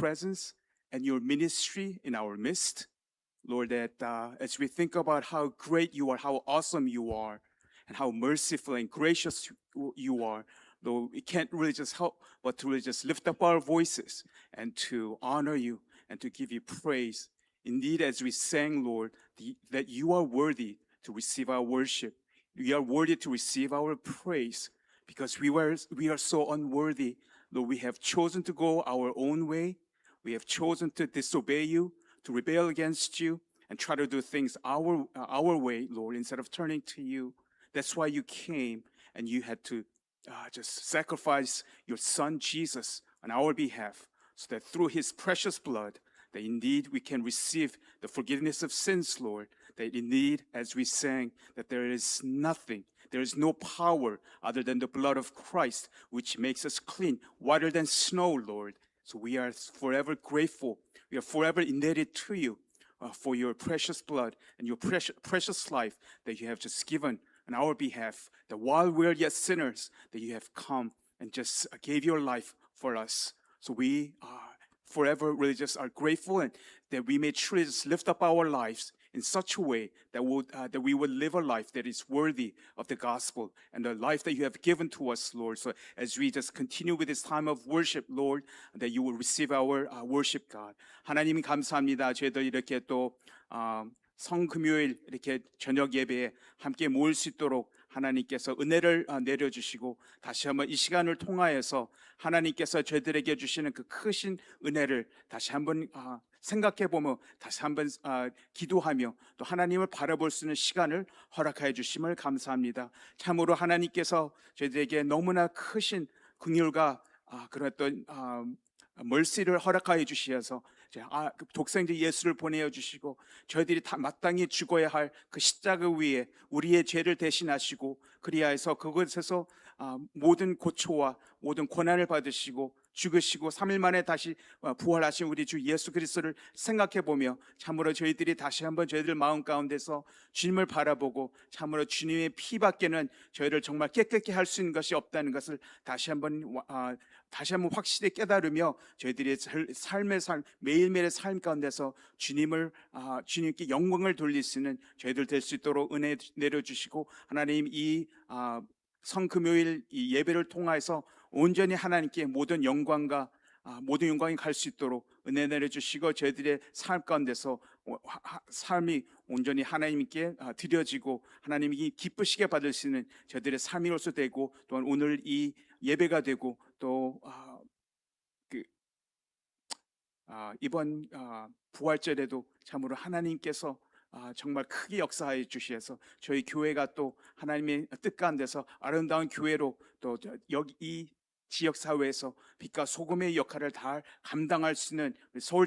presence and your ministry in our midst. Lord, that as we think about how great you are, how awesome you are, and how merciful and gracious you are, Lord, we can't really just help but to really just lift up our voices and to honor you and to give you praise. Indeed, as we sang, Lord, that you are worthy to receive our worship. You are worthy to receive our praise because we are so unworthy. Lord, we have chosen to go our own way. We have chosen to disobey you, to rebel against you, and try to do things our way, Lord, instead of turning to you. That's why you came and you had to just sacrifice your son Jesus on our behalf, so that through his precious blood, that indeed we can receive the forgiveness of sins, Lord. That indeed, as we sang, that there is nothing, there is no power other than the blood of Christ, which makes us clean, whiter than snow, Lord. So we are forever grateful. We are forever indebted to you for your precious blood and your precious life that you have just given on our behalf. That while we're yet sinners, that you have come and just gave your life for us. So we forever really just are grateful, and that we may truly just lift up our lives in such a way that we would live a life that is worthy of the gospel and the life that you have given to us, Lord. So as we just continue with this time of worship, Lord, that you will receive our worship, God. 하나님 감사합니다. 저희들 이렇게 또 성금요일 이렇게 저녁 예배에 함께 모일 수 있도록 하나님께서 은혜를 내려주시고, 다시 한번 이 시간을 통하여서 하나님께서 저희들에게 주시는 그 크신 은혜를 다시 한번 생각해보며 다시 한번 기도하며 또 하나님을 바라볼 수 있는 시간을 허락하여 주심을 감사합니다. 참으로 하나님께서 저희들에게 너무나 크신 긍휼과 그런 어떤 멀시를 허락하여 주시어서 독생자 예수를 보내어 주시고, 저희들이 다 마땅히 죽어야 할 그 십자가 위에 우리의 죄를 대신하시고, 그리하여서 그곳에서 모든 고초와 모든 고난을 받으시고 죽으시고 3일 만에 다시 부활하신 우리 주 예수 그리스도를 생각해 보며, 참으로 저희들이 다시 한번 저희들 마음 가운데서 주님을 바라보고, 참으로 주님의 피밖에는 저희를 정말 깨끗게 할 수 있는 것이 없다는 것을 다시 한번 확실히 깨달으며, 저희들의 삶의 매일매일의 삶 가운데서 주님께 영광을 돌릴 수 있는 저희들 될 수 있도록 은혜 내려주시고, 하나님 이 성금요일 이 예배를 통해서 온전히 하나님께 모든 영광이 갈 수 있도록 은혜 내려주시고, 저희들의 삶 가운데서 삶이 온전히 하나님께 드려지고 하나님이 기쁘시게 받을 수 있는 저희들의 삶으로서 되고, 또한 오늘 이 예배가 되고, 또 이번 부활절에도 참으로 하나님께서 정말 크게 역사하여 주시어서 저희 교회가 또 하나님의 뜻 가운데서 아름다운 교회로, 또 여기 이 지역 사회에서 빛과 소금의 역할을 다 감당할 수 있는 서울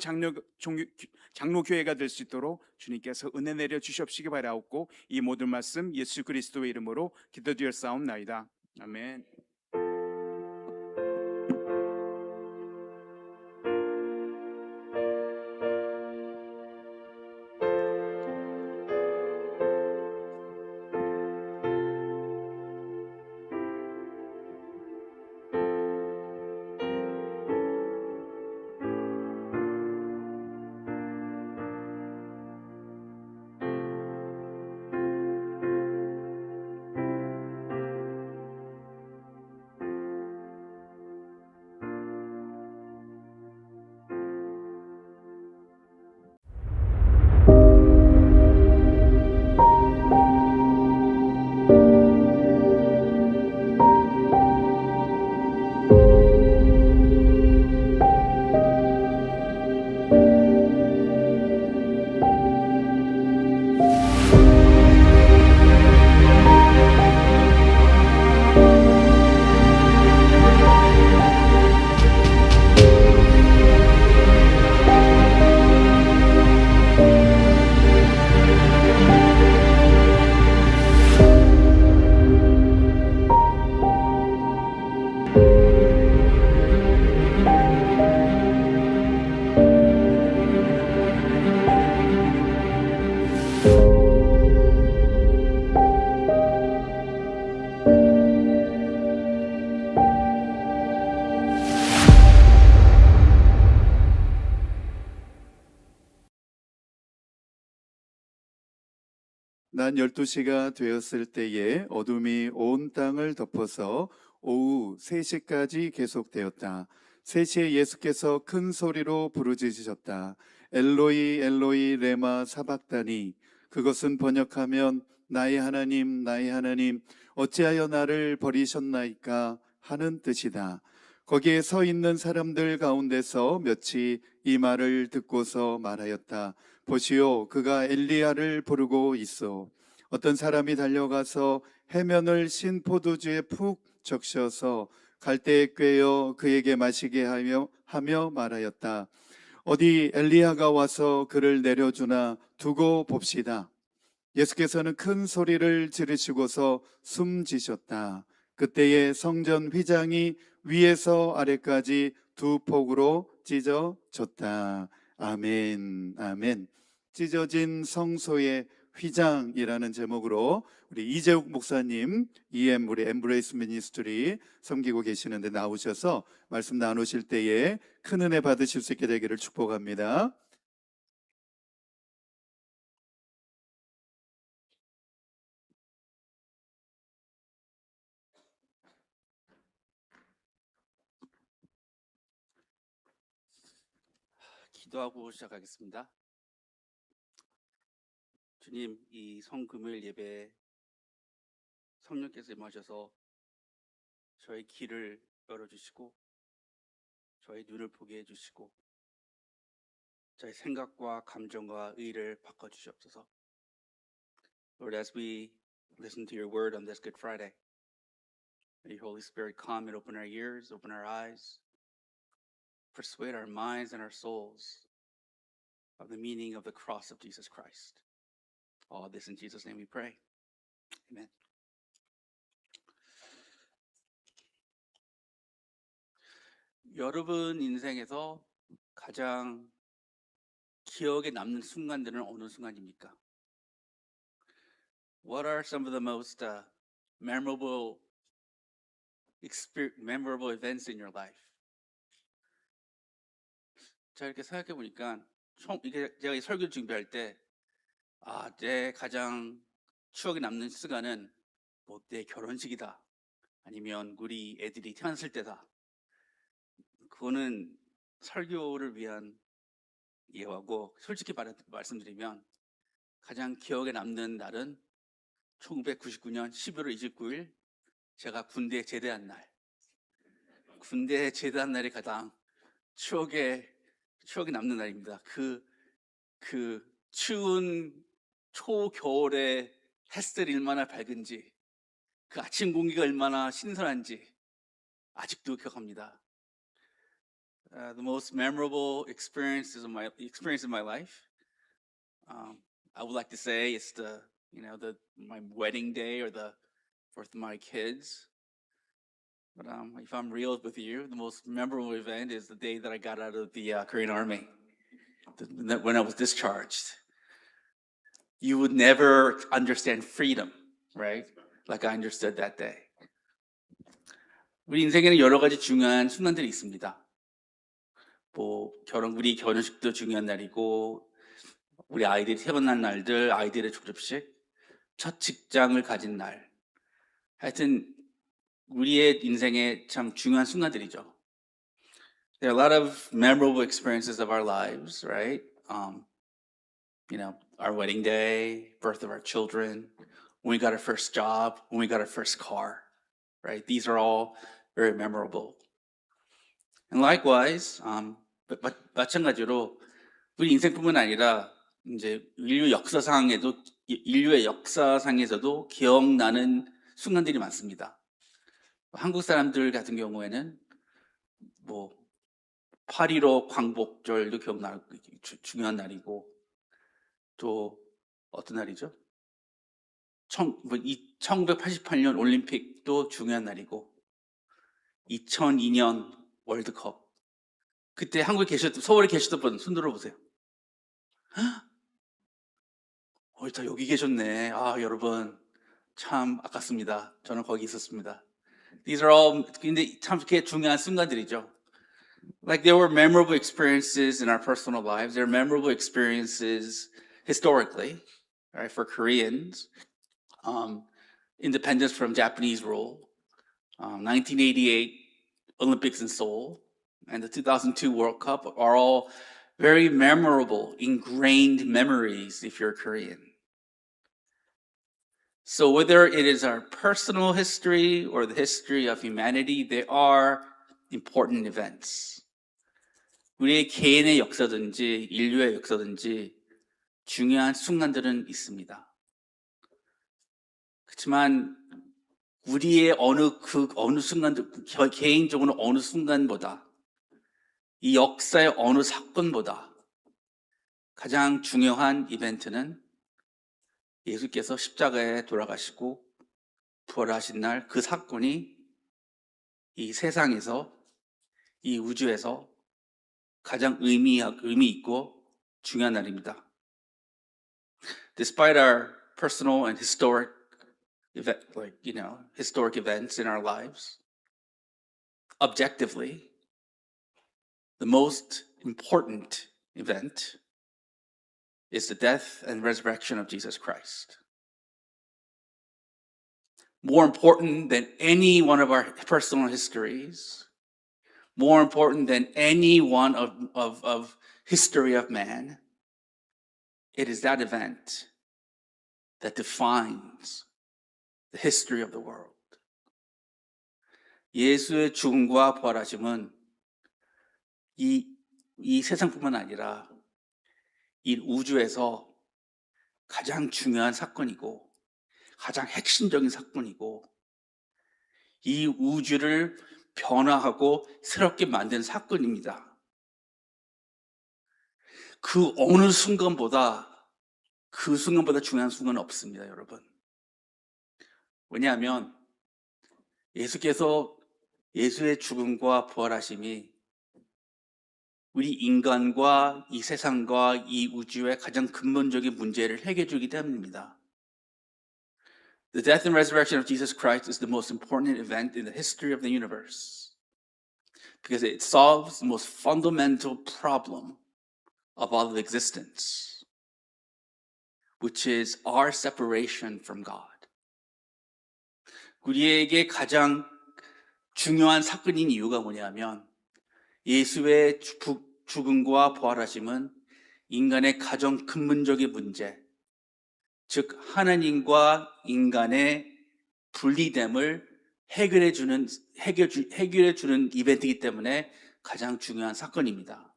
장로교회가 될 수 있도록 주님께서 은혜 내려 주시옵시기 바라옵고, 이 모든 말씀 예수 그리스도의 이름으로 기도드렸사옵나이다. 아멘. 난 12시가 되었을 때에 어둠이 온 땅을 덮어서 오후 3시까지 계속되었다. 3시에 예수께서 큰 소리로 부르짖으셨다. 엘로이 엘로이 레마 사박다니. 그것은 번역하면 나의 하나님 나의 하나님 어찌하여 나를 버리셨나이까 하는 뜻이다. 거기에 서 있는 사람들 가운데서 몇이 이 말을 듣고서 말하였다. 보시오, 그가 엘리야를 부르고 있어. 어떤 사람이 달려가서 해면을 신 포도주에 푹 적셔서 갈대에 꿰어 그에게 마시게 하며 말하였다. 어디 엘리야가 와서 그를 내려주나 두고 봅시다. 예수께서는 큰 소리를 지르시고서 숨지셨다. 그때에 성전 휘장이 위에서 아래까지 두 폭으로 찢어졌다. 아멘, 아멘. 찢어진 성소의 휘장이라는 제목으로 우리 이재욱 목사님 우리 엠브레이스 미니스트리 섬기고 계시는데 나오셔서 말씀 나누실 때에 큰 은혜 받으실 수 있게 되기를 축복합니다. 기도하고 시작하겠습니다. 주님, 이 성금요일 예배 성령께서 임하셔서 저의 귀를 열어주시고 저의 눈을 보게 해주시고 저의 생각과 감정과 의를 바꿔주시옵소서. Lord, as we listen to your word on this Good Friday, may your Holy Spirit come and open our ears, open our eyes, persuade our minds and our souls of the meaning of the cross of Jesus Christ. All this in Jesus' name we pray. Amen. 여러분 인생에서 가장 기억에 남는 순간들은 어느 순간입니까? What are some of the most memorable events in your life? 자, 이렇게 생각해 보니까 이게 제가 이 설교 준비할 때 내 가장 추억에 남는 순간은 뭐 내 결혼식이다, 아니면 우리 애들이 태어났을 때다. 그거는 설교를 위한 예화고, 솔직히 말씀드리면 가장 기억에 남는 날은 1999년 11월 29일 제가 군대에 제대한 날. 군대에 제대한 날이 가장 추억에 남는 날입니다. 그 추운 초겨울에 햇살이 얼마나 밝은지, 그 아침 공기가 얼마나 신선한지 아직도 기억합니다. The most memorable experience in my life, I would like to say it's my wedding day or the birth of my kids. But if I'm real with you, the most memorable event is the day that I got out of the Korean Army, when I was discharged. You would never understand freedom, right? Like I understood that day. 우리 인생에는 여러 가지 중요한 순간들이 있습니다. 우리 결혼식도 중요한 날이고, 우리 아이들이 태어난 날들, 아이들의 졸업식, 첫 직장을 가진 날. 하여튼 우리의 인생에 참 중요한 순간들이죠. There are a lot of memorable experiences of our lives, right? Our wedding day, birth of our children, when we got our first job, when we got our first car, right? These are all very memorable. And likewise, 마찬가지로 우리 인생뿐만 아니라 이제 인류의 역사상에서도 기억나는 순간들이 많습니다. 한국 사람들 같은 경우에는 8.15 광복절도 중요한 날이고, 또 어떤 날이죠? 1988년 올림픽도 중요한 날이고, 2002년 월드컵. 그때 서울에 계셨던 분 손 들어보세요. 다 여기 계셨네. 여러분 참 아깝습니다. 저는 거기 있었습니다. These are all 근데 참 중요한 순간들이죠. Like there were memorable experiences in our personal lives. There are memorable experiences historically. right, for Koreans, independence from Japanese rule, 1988 Olympics in Seoul, and the 2002 World Cup are all very memorable, ingrained memories if you're Korean. So whether it is our personal history or the history of humanity, they are important events. 우리의 개인의 역사든지 인류의 역사든지 중요한 순간들은 있습니다. 그렇지만 우리의 어느 순간도, 개인적으로 어느 순간보다, 이 역사의 어느 사건보다 가장 중요한 이벤트는 예수께서 십자가에 돌아가시고 부활하신 날, 그 사건이 이 세상에서, 이 우주에서 가장 의미 있고 중요한 날입니다. Despite our personal and historic historic events in our lives, objectively, the most important event is the death and resurrection of Jesus Christ. More important than any one of our personal histories, more important than any one of history of man, it is that event that defines the history of the world. 예수의 죽음과 부활하심은 이 세상뿐만 아니라 이 우주에서 가장 중요한 사건이고 가장 핵심적인 사건이고 이 우주를 변화하고 새롭게 만든 사건입니다. 그 순간보다 중요한 순간은 없습니다, 여러분. 왜냐하면 예수의 죽음과 부활하심이 우리 인간과 이 세상과 이 우주의 가장 근본적인 문제를 해결해 주기 때문입니다. The death and resurrection of Jesus Christ is the most important event in the history of the universe because it solves the most fundamental problem of all of existence, which is our separation from God. 우리에게 가장 중요한 사건인 이유가 뭐냐면 예수의 죽음과 부활하심은 인간의 가장 근본적인 문제, 즉 하나님과 인간의 분리됨을 해결해 주는 이벤트이기 때문에 가장 중요한 사건입니다.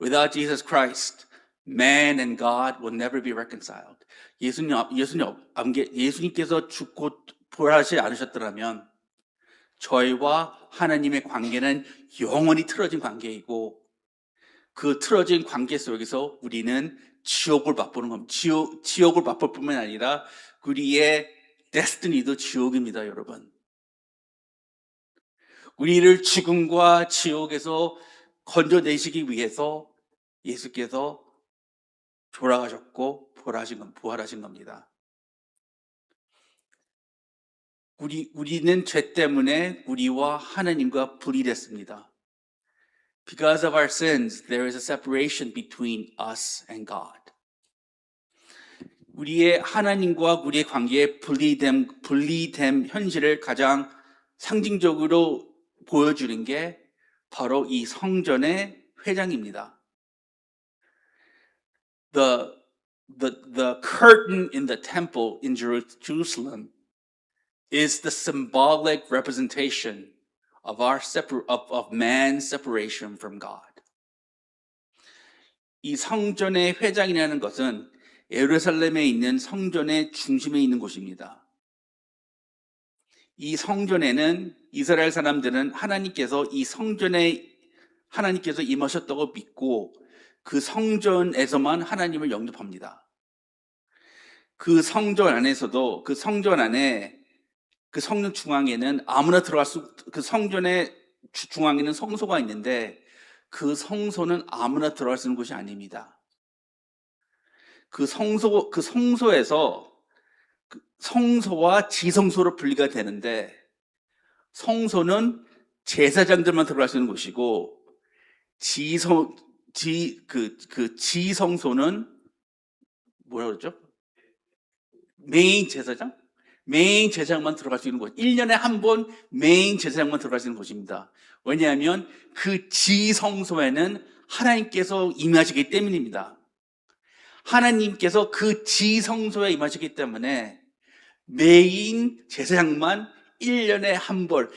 Without Jesus Christ, man and God will never be reconciled. 예수님께서 죽고 부활하지 않으셨더라면 저희와 하나님의 관계는 영원히 틀어진 관계이고 그 틀어진 관계 속에서 우리는 지옥을 맛보는 겁니다. 지옥을 맛볼 뿐만 아니라 우리의 데스티니도 지옥입니다, 여러분. 우리를 죽음과 지옥에서 건져내시기 위해서 예수께서 돌아가셨고 부활하신 겁니다. 우리는 죄 때문에 우리와 하나님과 분리됐습니다. Because of our sins, there is a separation between us and God. 우리의 하나님과 우리의 관계의 분리됨 현실을 가장 상징적으로 보여주는 게 바로 이 성전의 회장입니다. The curtain in the temple in Jerusalem is the symbolic representation of man's separation from God. 이 성전의 회장이라는 것은 예루살렘에 있는 성전의 중심에 있는 곳입니다. 이 성전에는 이스라엘 사람들은 하나님께서 임하셨다고 믿고 그 성전에서만 하나님을 영접합니다. 그 성전 중앙에는 아무나 그 성전의 중앙에는 성소가 있는데 그 성소는 아무나 들어갈 수 있는 곳이 아닙니다. 그 성소에서 성소와 지성소로 분리가 되는데 성소는 제사장들만 들어갈 수 있는 곳이고 지성소는 뭐라 그러죠? 메인 제사장? 메인 제사장만 들어갈 수 있는 곳. 1년에 한 번 메인 제사장만 들어갈 수 있는 곳입니다. 왜냐하면 그 지성소에는 하나님께서 임하시기 때문입니다. 하나님께서 그 지성소에 임하시기 때문에 메인 제사장만 1년에 한 번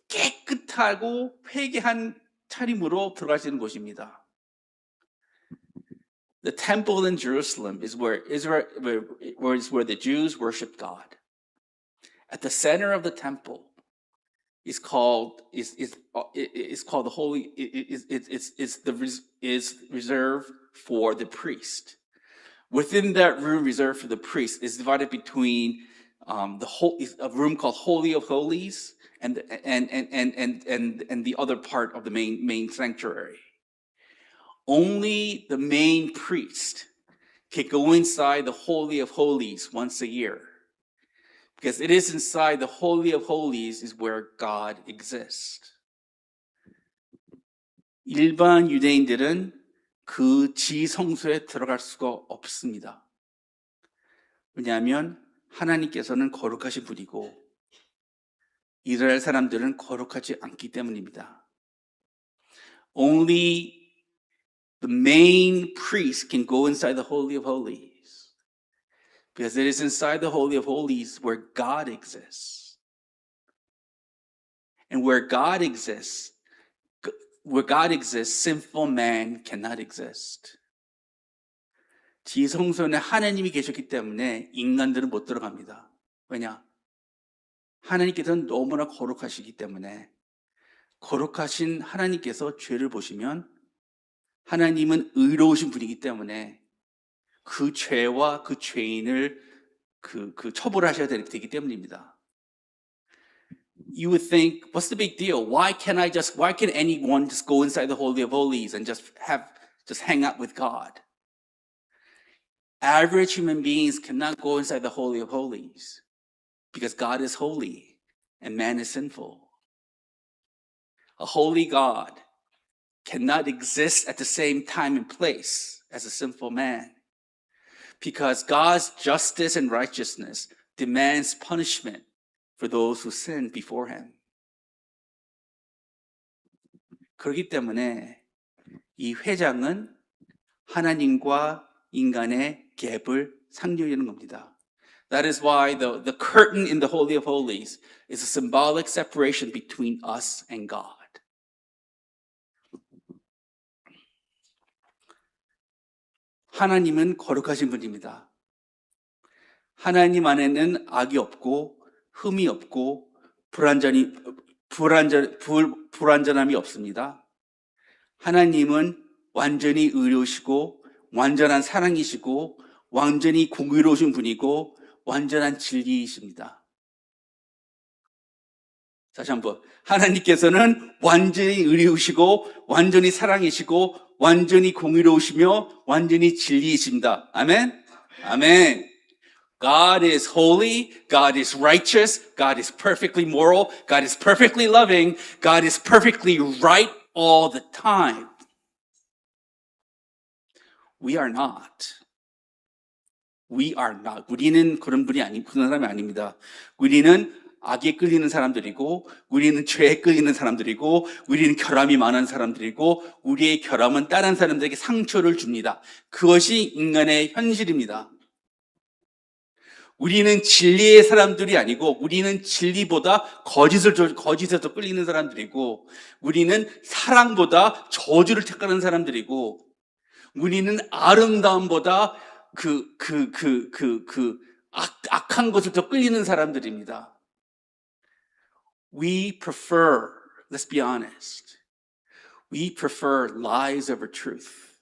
깨끗하고 회개한 차림으로 들어갈 수 있는 곳입니다. The temple in Jerusalem is where the Jews worship God. At the center of the temple is called the holy is reserved for the priest. Within that room reserved for the priest is divided between a room called Holy of Holies and the other part of the main sanctuary. Only the main priest can go inside the Holy of Holies once a year. Because it is inside the Holy of Holies is where God exists. 일반 유대인들은 그 지성소에 들어갈 수가 없습니다. 왜냐하면 하나님께서는 거룩하신 분이고 이스라엘 사람들은 거룩하지 않기 때문입니다. Only the main priest can go inside the Holy of Holies. Because it is inside the Holy of Holies where God exists. And where God exists, sinful man cannot exist. 지성소에 하나님이 계셨기 때문에 인간들은 못 들어갑니다. 왜냐? 하나님께서는 너무나 거룩하시기 때문에 거룩하신 하나님께서 죄를 보시면 하나님은 의로우신 분이기 때문에 그 죄와 그 죄인을 처벌하셔야 되기 때문입니다. You would think, what's the big deal? Why can anyone just go inside the Holy of Holies and just hang out with God? Average human beings cannot go inside the Holy of Holies because God is holy and man is sinful. A holy God cannot exist at the same time and place as a sinful man because God's justice and righteousness demands punishment for those who sin before him. 그렇기 때문에 이 회장은 하나님과 인간의 갭을 상징하는 겁니다. That is why the curtain in the Holy of Holies is a symbolic separation between us and God. 하나님은 거룩하신 분입니다. 하나님 안에는 악이 없고 흠이 없고 불완전함이 없습니다. 하나님은 완전히 의로우시고 완전한 사랑이시고 완전히 공의로우신 분이고 완전한 진리이십니다. 다시 한번 하나님께서는 완전히 의로우시고 완전히 사랑이시고 완전히 공의로우시며 완전히 진리이십니다. 아멘? 아멘. God is holy, God is righteous, God is perfectly moral, God is perfectly loving, God is perfectly right all the time. We are not. We are not. 우리는 그런 사람이 아닙니다. 우리는 악에 끌리는 사람들이고, 우리는 죄에 끌리는 사람들이고, 우리는 결함이 많은 사람들이고, 우리의 결함은 다른 사람들에게 상처를 줍니다. 그것이 인간의 현실입니다. 우리는 진리의 사람들이 아니고, 우리는 진리보다 거짓에서 끌리는 사람들이고, 우리는 사랑보다 저주를 택하는 사람들이고, 우리는 아름다움보다 악한 것을 더 끌리는 사람들입니다. We prefer, let's be honest, we prefer lies over truth.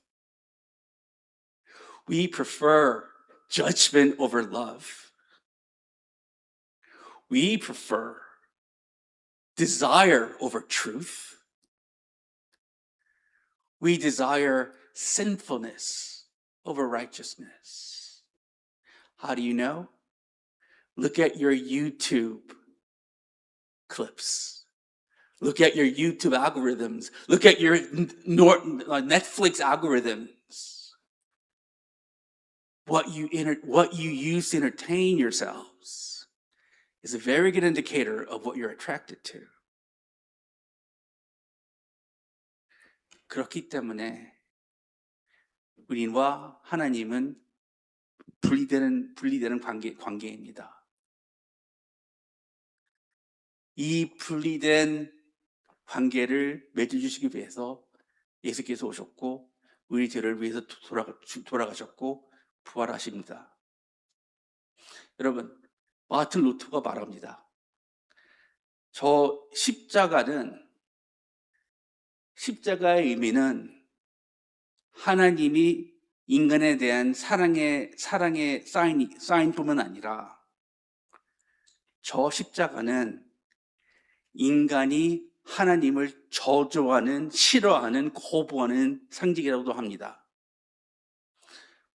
We prefer judgment over love. We prefer desire over truth. We desire sinfulness over righteousness. How do you know? Look at your YouTube clips. Look at your YouTube algorithms. Look at your Netflix algorithms. what you use to entertain yourselves is a very good indicator of what you're attracted to. 그렇기 때문에 우리와 하나님은 분리되는 관계입니다. 이 분리된 관계를 맺어주시기 위해서 예수께서 오셨고 우리 죄를 위해서 돌아가셨고 부활하십니다. 여러분, 마틴 루터가 말합니다. 저 십자가의 의미는 하나님이 인간에 대한 사랑의 사인뿐만 아니라 저 십자가는 인간이 하나님을 저주하는, 싫어하는, 거부하는 상징이라고도 합니다.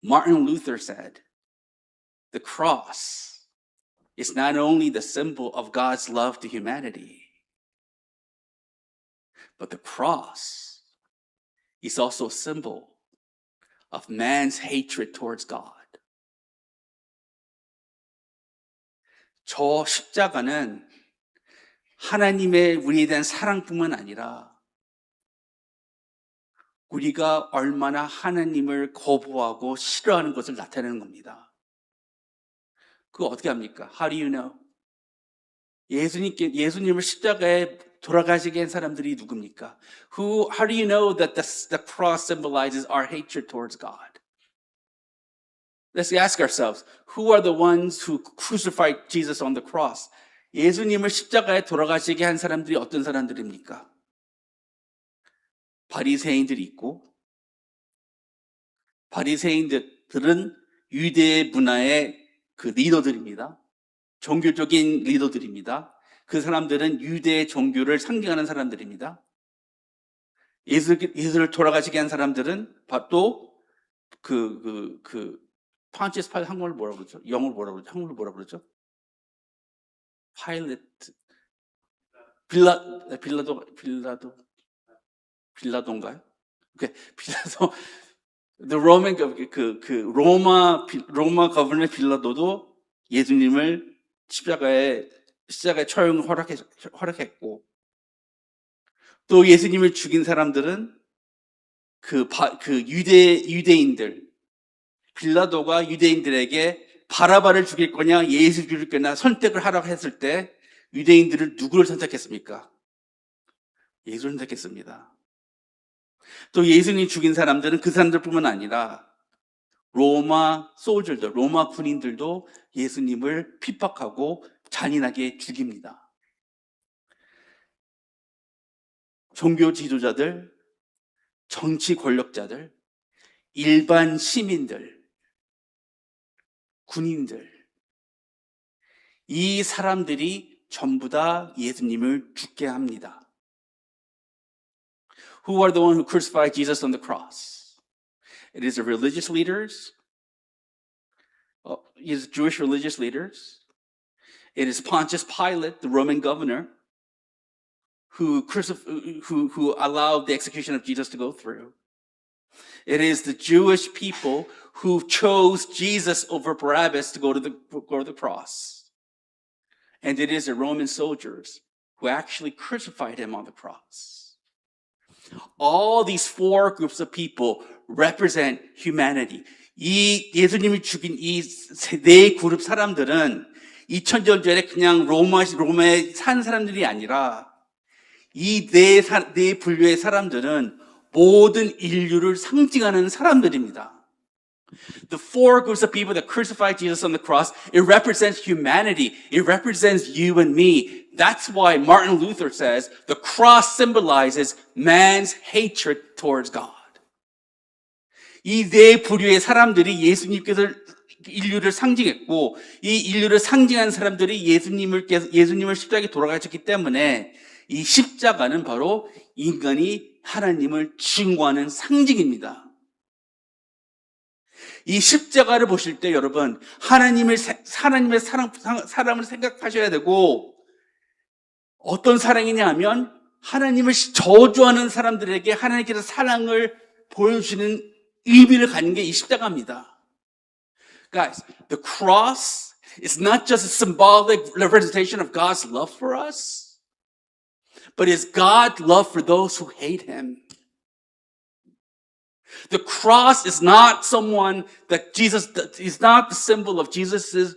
Martin Luther said, "The cross is not only the symbol of God's love to humanity, but the cross is also a symbol of man's hatred towards God." 저 십자가는 하나님의 우리에 대한 사랑뿐만 아니라 우리가 얼마나 하나님을 거부하고 싫어하는 것을 나타내는 겁니다. 그거 어떻게 합니까? How do you know? 예수님을 십자가에 돌아가시게 한 사람들이 누굽니까? How do you know that the cross symbolizes our hatred towards God? Let's ask ourselves, who are the ones who crucified Jesus on the cross? 예수님을 십자가에 돌아가시게 한 사람들이 어떤 사람들입니까? 바리새인들이 있고, 바리새인들은 유대 문화의 그 리더들입니다. 종교적인 리더들입니다. 그 사람들은 유대 종교를 상징하는 사람들입니다. 예수를 돌아가시게 한 사람들은 또 폰티우스 파일럿, 한국어로 뭐라고 그러죠? 영어로 뭐라고 그러죠? 한국어로 뭐라고 그러죠? 빌라도인가요? 오케이, 빌라도. The Roman 로마 거버너 빌라도도 예수님을 십자가에 처형을 허락했고, 또 예수님을 죽인 사람들은 유대인들, 빌라도가 유대인들에게 바라바를 죽일 거냐, 예수 죽일 거냐 선택을 하라고 했을 때 유대인들은 누구를 선택했습니까? 예수를 선택했습니다. 또 예수님 죽인 사람들은 그 사람들뿐만 아니라 로마 군인들도 예수님을 핍박하고 잔인하게 죽입니다. 종교 지도자들, 정치 권력자들, 일반 시민들, 군인들, 이 사람들이 전부 다 예수님을 죽게 합니다. Who are the ones who crucified Jesus on the cross? It is the religious leaders. It is Jewish religious leaders. It is Pontius Pilate, the Roman governor, who allowed the execution of Jesus to go through. It is the Jewish people who chose Jesus over Barabbas to go to the cross. And it is the Roman soldiers who actually crucified him on the cross. All these four groups of people represent humanity. 이 예수님이 죽인 이 네 그룹 사람들은 2000년 전에 그냥 로마에 산 사람들이 아니라 이 네 분류의 사람들은 모든 인류를 상징하는 사람들입니다. The four groups of people that crucified Jesus on the cross, it represents humanity. It represents you and me. That's why Martin Luther says the cross symbolizes man's hatred towards God. 이 네 부류의 사람들이 예수님께서 인류를 상징했고, 이 인류를 상징한 사람들이 예수님을 십자가에 돌아가셨기 때문에 이 십자가는 바로 인간이 하나님을 증거하는 상징입니다. 이 십자가를 보실 때 여러분, 하나님의 사랑을 생각하셔야 되고, 어떤 사랑이냐 하면 하나님을 저주하는 사람들에게 하나님께서 사랑을 보여주시는 의미를 가진 게 이 십자가입니다. Guys, the cross is not just a symbolic representation of God's love for us, but is God's love for those who hate him. The cross is not someone that Jesus is not the symbol of Jesus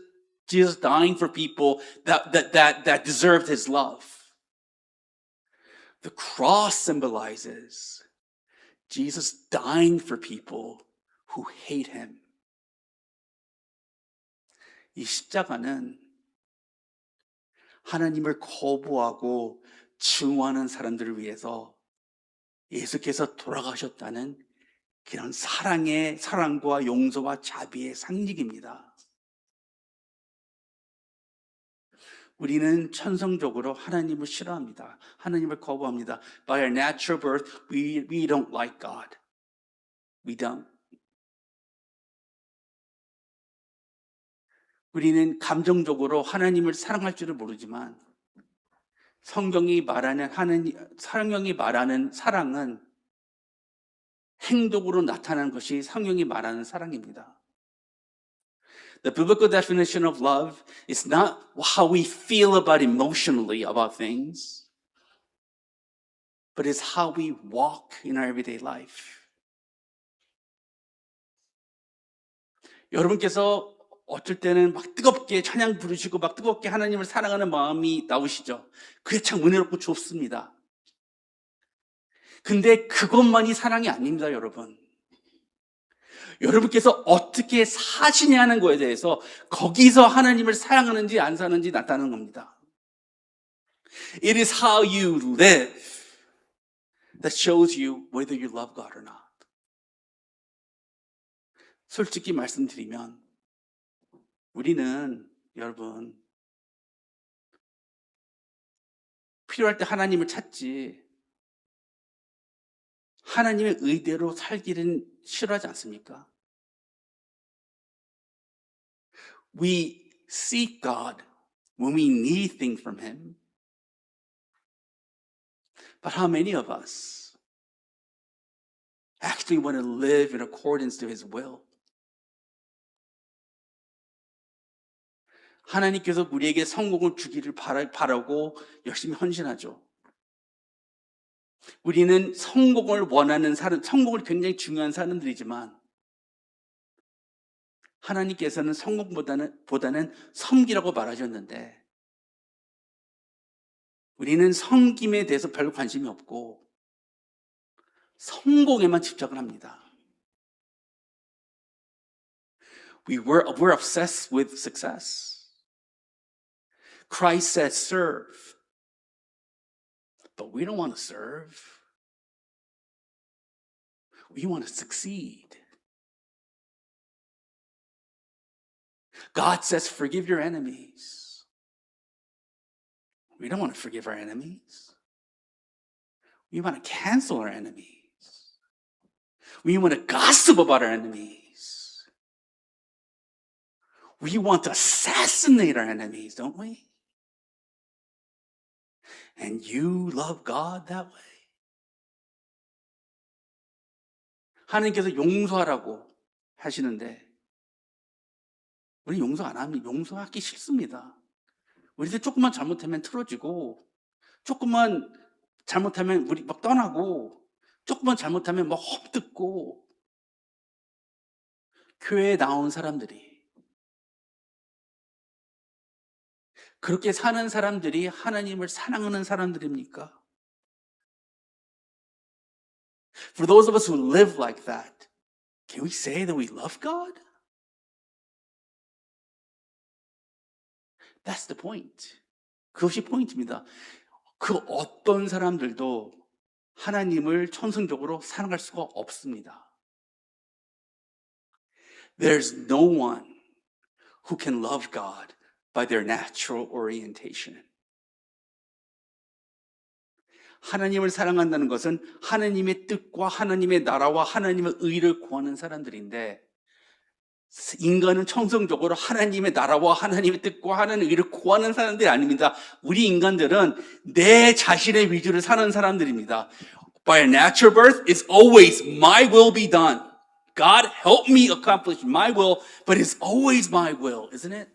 dying for people that deserved his love. The cross symbolizes Jesus dying for people who hate him. 이 십자가는 하나님을 거부하고 증오하는 사람들을 위해서 예수께서 돌아가셨다는 그런 사랑과 용서와 자비의 상징입니다. 우리는 천성적으로 하나님을 싫어합니다. 하나님을 거부합니다. By our natural birth, we don't like God. We don't. 우리는 감정적으로 하나님을 사랑할 줄을 모르지만 성경이 말하는 사랑은 행동으로 나타나는 것이 성경이 말하는 사랑입니다. The biblical definition of love is not how we feel emotionally about things, but it's how we walk in our everyday life. 여러분께서 어쩔 때는 막 뜨겁게 찬양 부르시고 막 뜨겁게 하나님을 사랑하는 마음이 나오시죠. 그게 참 은혜롭고 좋습니다. 근데 그것만이 사랑이 아닙니다, 여러분. 여러분께서 어떻게 사시냐는 거에 대해서 거기서 하나님을 사랑하는지 안 사는지 나타나는 겁니다. It is how you live that shows you whether you love God or not. 솔직히 말씀드리면 우리는 여러분 필요할 때 하나님을 찾지 하나님의 의대로 살기는 싫어하지 않습니까? We seek God when we need things from Him. But how many of us actually want to live in accordance to His will? 하나님께서 우리에게 성공을 주기를 바라고 열심히 헌신하죠. 우리는 성공을 원하는 성공을 굉장히 중요한 사람들이지만 하나님께서는 성공보다는 섬기라고 말하셨는데 우리는 섬김에 대해서 별로 관심이 없고 성공에만 집착을 합니다. We're obsessed with success. Christ said serve. But we don't want to serve. We want to succeed. God says, forgive your enemies. We don't want to forgive our enemies. We want to cancel our enemies. We want to gossip about our enemies. We want to assassinate our enemies, don't we? And you love God that way? 하나님께서 용서하라고 하시는데 우리 용서 안 합니다. 용서하기 싫습니다. 우리들 조금만 잘못하면 틀어지고 조금만 잘못하면 우리 막 떠나고 조금만 잘못하면 막 헛듣고 교회에 나온 사람들이 그렇게 사는 사람들이 하나님을 사랑하는 사람들입니까? For those of us who live like that, can we say that we love God? That's the point. 그것이 포인트입니다. 그 어떤 사람들도 하나님을 천성적으로 사랑할 수가 없습니다. There's no one who can love God by their natural orientation. 하나님을 사랑한다는 것은 하나님의 뜻과 하나님의 나라와 하나님의 의를 구하는 사람들인데 인간은 천성적으로 하나님의 나라와 하나님의 뜻과 하나님의 의를 구하는 사람들이 아닙니다. 우리 인간들은 내 자신의 위주를 사는 사람들입니다. By a natural birth, it's always my will be done. God, help me accomplish my will, but it's always my will, isn't it?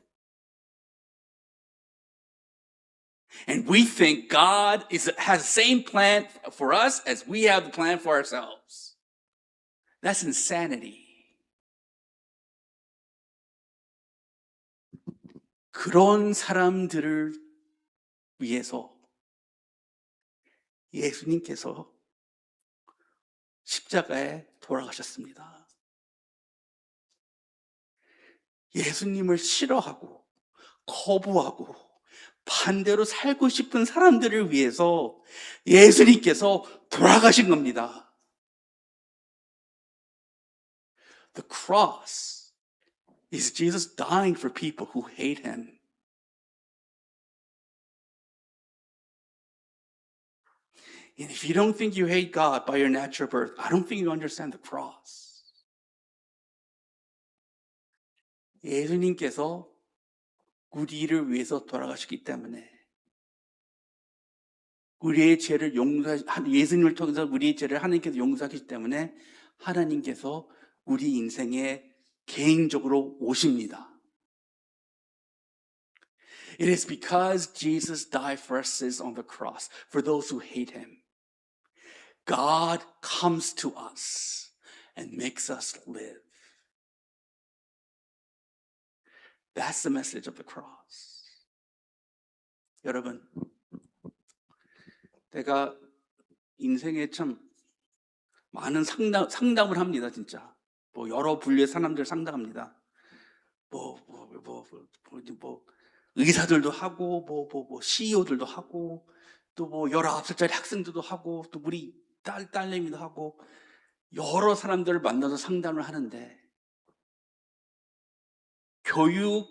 And we think God has the same plan for us as we have the plan for ourselves. That's insanity. 그런 사람들을 위해서 예수님께서 십자가에 돌아가셨습니다. 예수님을 싫어하고 거부하고 반대로 살고 싶은 사람들을 위해서 예수님께서 돌아가신 겁니다. The cross is Jesus dying for people who hate him. And if you don't think you hate God by your natural birth, I don't think you understand the cross. 예수님께서 우리를 위해서 돌아가셨기 때문에 우리의 죄를 예수님을 통해서 우리의 죄를 하나님께서 용서하시기 때문에 하나님께서 우리 인생에 개인적으로 오십니다. It is because Jesus died for our sins on the cross, for those who hate him. God comes to us and makes us live. That's the message of the cross. 여러분, 내가 인생에 참 많은 상담을 합니다, 진짜. 뭐 여러 분류의 사람들 상담합니다. 의사들도 하고, CEO들도 하고, 또 19살짜리 학생들도 하고, 또 우리 딸내미도 하고, 여러 사람들을 만나서 상담을 하는데, 교육,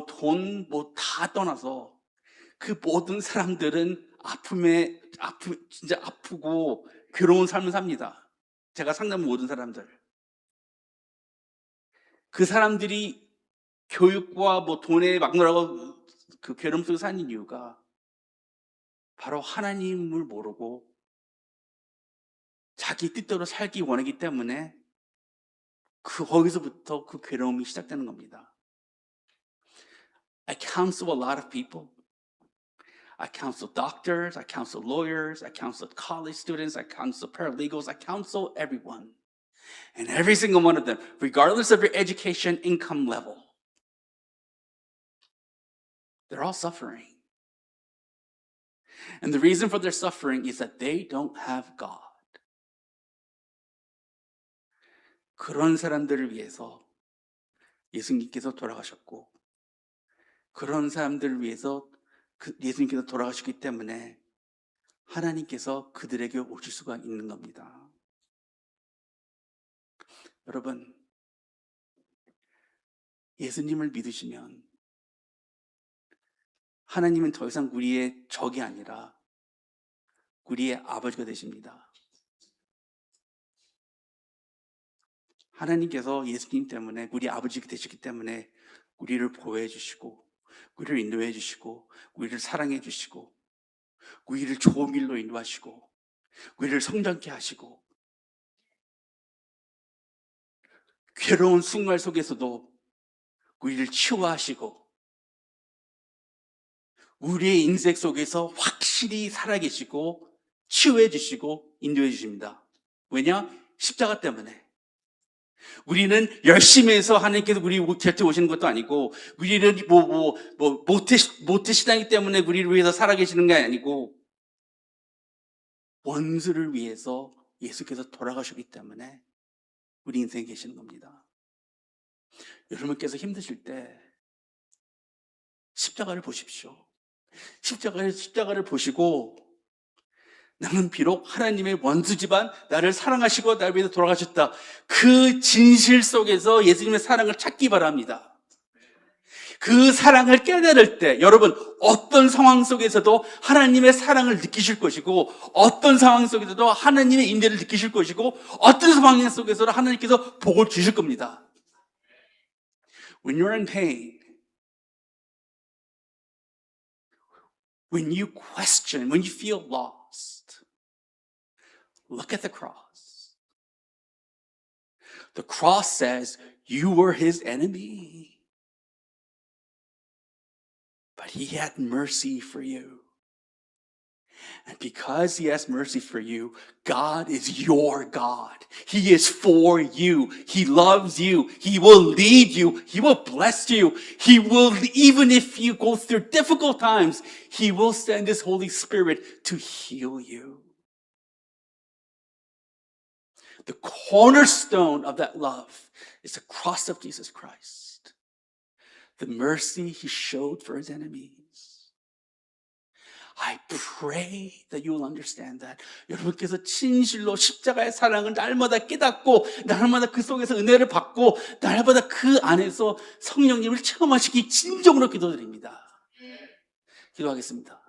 돈, 다 떠나서, 그 모든 사람들은 진짜 아프고, 괴로운 삶을 삽니다. 제가 상담한 모든 사람들. 그 사람들이 교육과 돈에 막노라고 그 괴로움 속에 사는 이유가 바로 하나님을 모르고 자기 뜻대로 살기 원하기 때문에 거기서부터 그 괴로움이 시작되는 겁니다. I counsel a lot of people. I counsel doctors, I counsel lawyers, I counsel college students, I counsel paralegals, I counsel everyone. And every single one of them, regardless of your education, income level, they're all suffering. And the reason for their suffering is that they don't have God. 그런 사람들을 위해서 예수님께서 돌아가셨고, 그런 사람들을 위해서 예수님께서 돌아가셨기 때문에 하나님께서 그들에게 오실 수가 있는 겁니다. 여러분, 예수님을 믿으시면 하나님은 더 이상 우리의 적이 아니라 우리의 아버지가 되십니다. 하나님께서 예수님 때문에 우리 아버지가 되시기 때문에 우리를 보호해 주시고, 우리를 인도해 주시고, 우리를 사랑해 주시고, 우리를 좋은 길로 인도하시고, 우리를 성장케 하시고, 괴로운 순간 속에서도 우리를 치유하시고, 우리의 인생 속에서 확실히 살아계시고 치유해 주시고 인도해 주십니다. 왜냐? 십자가 때문에. 우리는 열심히 해서 하나님께서 우리 곁에 오시는 것도 아니고, 우리는 모태 신앙이기 때문에 우리를 위해서 살아계시는 게 아니고, 원수를 위해서 예수께서 돌아가셨기 때문에 우리 인생에 계시는 겁니다. 여러분께서 힘드실 때 십자가를 보십시오. 십자가를 보시고, 나는 비록 하나님의 원수지만 나를 사랑하시고 나를 위해서 돌아가셨다. 그 진실 속에서 예수님의 사랑을 찾기 바랍니다. 그 사랑을 깨달을 때 여러분 어떤 상황 속에서도 하나님의 사랑을 느끼실 것이고, 어떤 상황 속에서도 하나님의 인내를 느끼실 것이고, 어떤 상황 속에서도 하나님께서 복을 주실 겁니다. When you're in pain, when you question, when you feel lost, look at the cross. The cross says you were his enemy, but he had mercy for you. And because he has mercy for you, God is your God. He is for you. He loves you. He will lead you. He will bless you. He will, even if you go through difficult times, he will send his Holy Spirit to heal you. The cornerstone of that love is the cross of Jesus Christ. The mercy he showed for his enemies. I pray that you will understand that. 여러분께서 진실로 십자가의 사랑을 날마다 깨닫고 날마다 그 속에서 은혜를 받고 날마다 그 안에서 성령님을 체험하시기 진정으로 기도드립니다. 기도하겠습니다.